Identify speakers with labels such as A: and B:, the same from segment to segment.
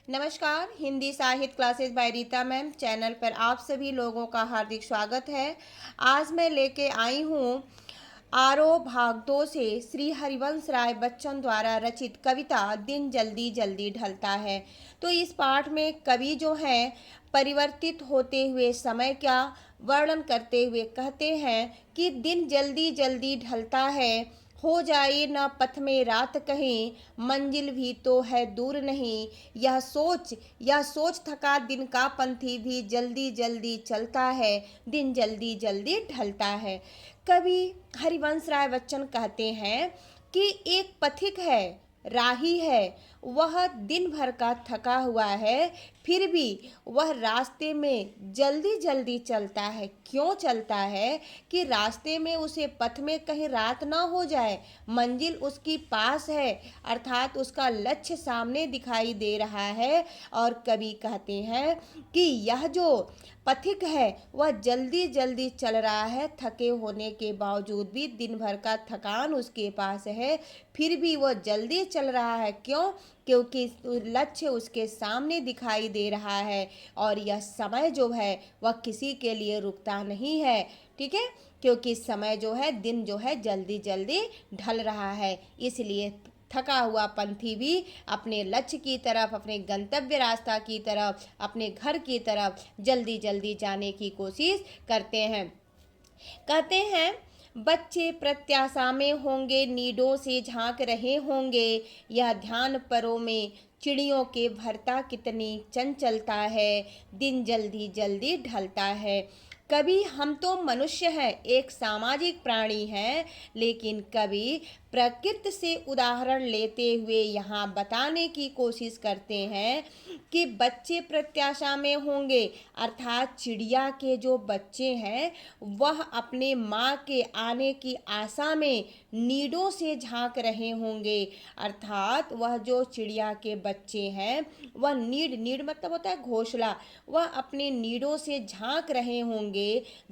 A: नमस्कार, हिंदी साहित्य classes bye Rita ma'am channel पर आप सभी लोगों का हार्दिक स्वागत है। आज मैं लेके आई हूँ आरोह भाग 2 से श्री हरिवंश राय बच्चन द्वारा रचित कविता दिन जल्दी जल्दी ढलता है। तो इस पाठ में कवि जो है परिवर्तित होते हुए समय का वर्णन करते हुए कहते हैं कि दिन जल्दी जल्दी ढलता है, हो जाए न पथ में रात कहीं, मंजिल भी तो है दूर नहीं। यह सोच थका दिन का पंथी भी जल्दी जल्दी चलता है, दिन जल्दी जल्दी ढलता है। कवि हरिवंश राय बच्चन कहते हैं कि एक पथिक है, राही है, वह दिन भर का थका हुआ है, फिर भी वह रास्ते में जल्दी जल्दी चलता है। क्यों चलता है? कि रास्ते में उसे पथ में कहीं रात ना हो जाए, मंजिल उसकी पास है, अर्थात उसका लक्ष्य सामने दिखाई दे रहा है। और कवि कहते हैं कि यह जो पथिक है वह जल्दी जल्दी चल रहा है, थके होने के बावजूद भी दिन भर का थकान उसके पास है, फिर भी वह जल्दी चल रहा है। क्यों? क्योंकि लक्ष्य उसके सामने दिखाई दे रहा है और यह समय जो है वह किसी के लिए रुकता नहीं है। ठीक है, क्योंकि समय जो है, दिन जो है जल्दी जल्दी ढल रहा है, इसलिए थका हुआ पंथी भी अपने लक्ष्य की तरफ, अपने गंतव्य रास्ता की तरफ, अपने घर की तरफ जल्दी जल्दी जाने की कोशिश करते हैं। कहते हैं बच्चे प्रत्याशा में होंगे, नीडों से झांक रहे होंगे, यह ध्यान परों में चिड़ियों के भरता कितनी चंचलता है, दिन जल्दी जल्दी ढलता है। कभी हम तो मनुष्य हैं, एक सामाजिक प्राणी हैं, लेकिन कभी प्रकृति से उदाहरण लेते हुए यहाँ बताने की कोशिश करते हैं कि बच्चे प्रत्याशा में होंगे, अर्थात चिड़िया के जो बच्चे हैं वह अपने माँ के आने की आशा में नीडों से झांक रहे होंगे। अर्थात वह जो चिड़िया के बच्चे हैं वह नीड मतलब होता है घोंसला, वह अपने नीडों से झांक रहे होंगे।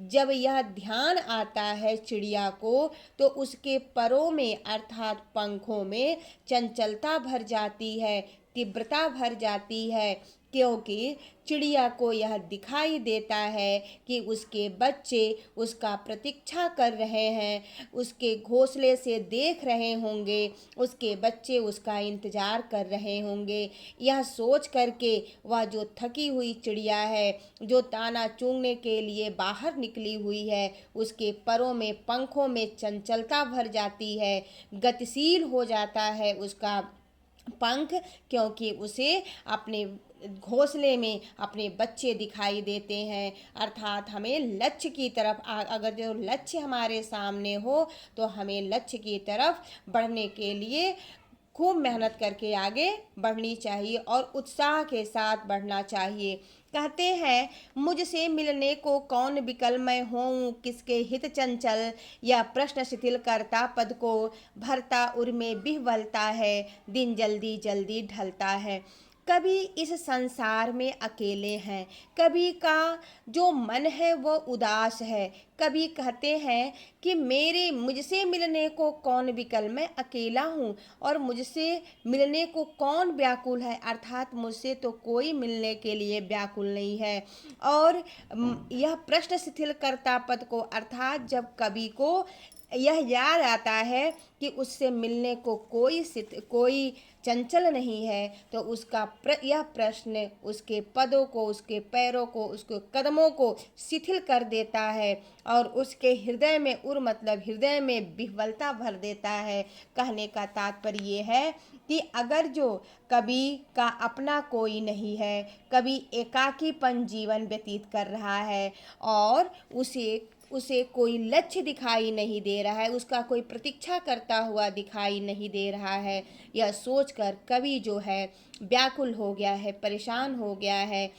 A: जब यह ध्यान आता है चिड़िया को तो उसके परों में अर्थात पंखों में चंचलता भर जाती है, तीव्रता भर जाती है, क्योंकि चिड़िया को यह दिखाई देता है कि उसके बच्चे उसका प्रतीक्षा कर रहे हैं, उसके घोंसले से देख रहे होंगे, उसके बच्चे उसका इंतजार कर रहे होंगे। यह सोच करके वह जो थकी हुई चिड़िया है, जो दाना चुगने के लिए बाहर निकली हुई है, उसके परों में पंखों में चंचलता भर जाती है, गतिशील हो जाता है उसका पंख, क्योंकि उसे अपने घोंसले में अपने बच्चे दिखाई देते हैं। अर्थात हमें लक्ष्य की तरफ, अगर जो लक्ष्य हमारे सामने हो तो हमें लक्ष्य की तरफ बढ़ने के लिए खूब मेहनत करके आगे बढ़नी चाहिए और उत्साह के साथ बढ़ना चाहिए। कहते हैं मुझसे मिलने को कौन विकल, मैं हूँ किसके हित चंचल, यह प्रश्न शिथिल करता पद को, भरता उर में विह्वलता है, दिन जल्दी जल्दी ढलता है। कभी इस संसार में अकेले हैं, कभी का जो मन है वह उदास है, कभी कहते हैं कि मुझसे मिलने को कौन विकल, मैं अकेला हूँ और मुझसे मिलने को कौन व्याकुल है, अर्थात मुझसे तो कोई मिलने के लिए व्याकुल नहीं है। और यह प्रश्न शिथिल करता पद को, अर्थात जब कवि को यह याद आता है कि उससे मिलने को कोई चंचल नहीं है, तो यह प्रश्न उसके पदों को, उसके पैरों को, उसके कदमों को शिथिल कर देता है और उसके हृदय में मतलब हृदय में विह्वलता भर देता है। कहने का तात्पर्य ये है कि अगर जो कवि का अपना कोई नहीं है, कवि एकाकीपन जीवन व्यतीत कर रहा है और उसे कोई लक्ष्य दिखाई नहीं दे रहा है, उसका कोई प्रतीक्षा करता हुआ दिखाई नहीं दे रहा है, यह सोचकर कवि जो है व्याकुल हो गया है, परेशान हो गया है।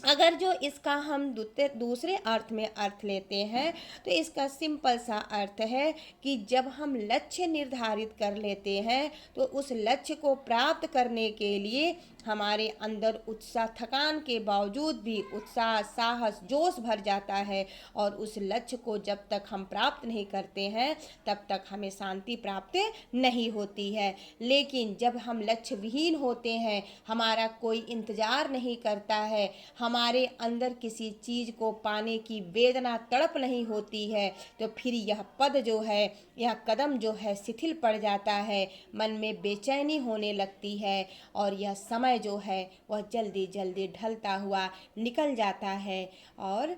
A: अगर जो इसका हम दूसरे अर्थ में अर्थ लेते हैं तो इसका सिंपल सा अर्थ है कि जब हम लक्ष्य निर्धारित कर लेते हैं तो उस लक्ष्य को प्राप्त करने के लिए हमारे अंदर उत्साह, थकान के बावजूद भी उत्साह, साहस, जोश भर जाता है। और उस लक्ष्य को जब तक हम प्राप्त नहीं करते हैं तब तक हमें शांति प्राप्त नहीं होती है। लेकिन जब हम लक्ष्य विहीन होते हैं, हमारा कोई इंतजार नहीं करता है, हमारे अंदर किसी चीज़ को पाने की वेदना, तड़प नहीं होती है, तो फिर यह पद जो है, यह कदम जो है शिथिल पड़ जाता है, मन में बेचैनी होने लगती है और यह समय जो है वह जल्दी जल्दी ढलता हुआ निकल जाता है और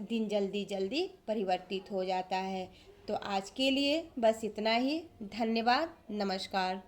A: दिन जल्दी जल्दी परिवर्तित हो जाता है। तो आज के लिए बस इतना ही। धन्यवाद। नमस्कार।